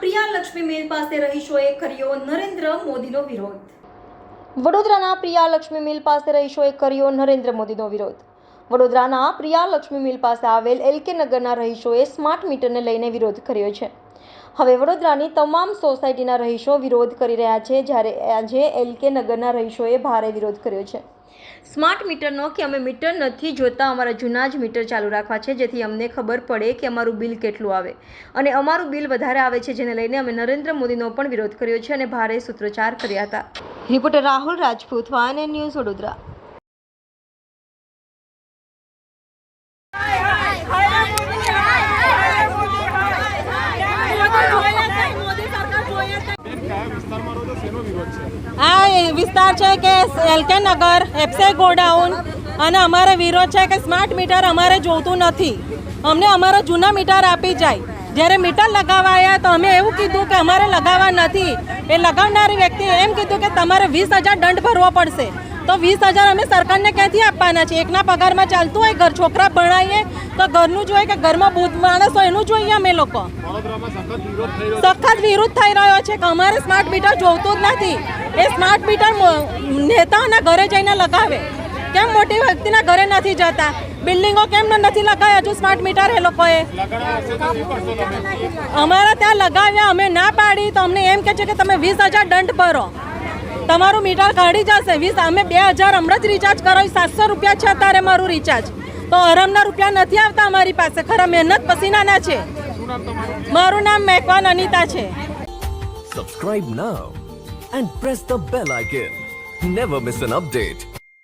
પ્રિયા લક્ષ્મી મિલ પાસે રહીશોએ કર્યો નરેન્દ્ર મોદીનો વિરોધ. વડોદરાના પ્રિયા લક્ષ્મી મિલ પાસે રહીશોએ કર્યો નરેન્દ્ર મોદીનો વિરોધ. વડોદરાના પ્રિયા લક્ષ્મી મિલ પાસે આવેલ એલકે નગરના રહીશોએ સ્માર્ટ મીટરને લઈને વિરોધ કર્યો છે. હવે વડોદરાની તમામ સોસાયટીના રહીશો વિરોધ કરી રહ્યા છે, જ્યારે આજે એલકે નગરના રહીશોએ ભારે વિરોધ કર્યો છે. સ્માર્ટ મીટરનો કે અમે મીટર નથી જોતા, અમારા જૂના જ મીટર ચાલુ રાખવા છે, જેથી અમને ખબર પડે કે અમારું બિલ કેટલું આવે અને અમારું બિલ વધારે આવે છે, જેને લઈને અમે નરેન્દ્ર મોદીનો પણ વિરોધ કર્યો છે અને ભારે સૂત્રોચ્ચાર કર્યા હતા. Reporter Rahul Rajput, YNN news, Vadodara. આ વિસ્તાર છે કે એલકે નગર, એફસે ગોડાઉન, અને અમારે વિરોધ છે કે સ્માર્ટ મીટર અમારે જોતું નથી. અમને અમારા જૂના મીટર આપી જાય. જ્યારે મીટર લગાવાયા તો અમે એવું કીધું કે અમારે લગાવવા નથી. એ લગાવનારી વ્યક્તિએ એમ કીધું કે તમારે 20,000 દંડ ભરવો પડશે. તો 20,000 અમે સરકારને ક્યાંથી આપવાના છે? એકના પગારમાં ચાલતું હોય ઘર, છોકરા ભણાવીએ તો ઘરનું જોઈએ કે ઘરમાં બુદ્ધ માણસ હોય એનું જોઈએ. અમે લોકો સખત વિરોધ થઈ રહ્યો છે કે અમારે સ્માર્ટ મીટર જોતું જ નથી. એ સ્માર્ટ મીટર નેતાઓના ઘરે જઈને લગાવે. કેમ મોટી વ્યક્તિના ઘરે નથી જતા? બિલ્ડિંગો કેમ નથી લગાવ્યા હજુ સ્માર્ટ મીટર? એ લોકોએ અમારા ત્યાં લગાવ્યા, અમે ના પાડી તો અમને એમ કહે છે કે તમે 20,000 દંડ ભરો, તમારું મીટર કાઢી જશે. 20 અમે 2,000 હમણાં જ રિચાર્જ કરાવી, 700 રૂપિયા છે અત્યારે મારું રિચાર્જ. તો આરામના રૂપિયા નથી આવતા અમારી પાસે. ખરા મહેનત પસીનાના છે. મારું નામ મેકવાન અનિતા છે. Subscribe now and press the bell icon. Never miss an update.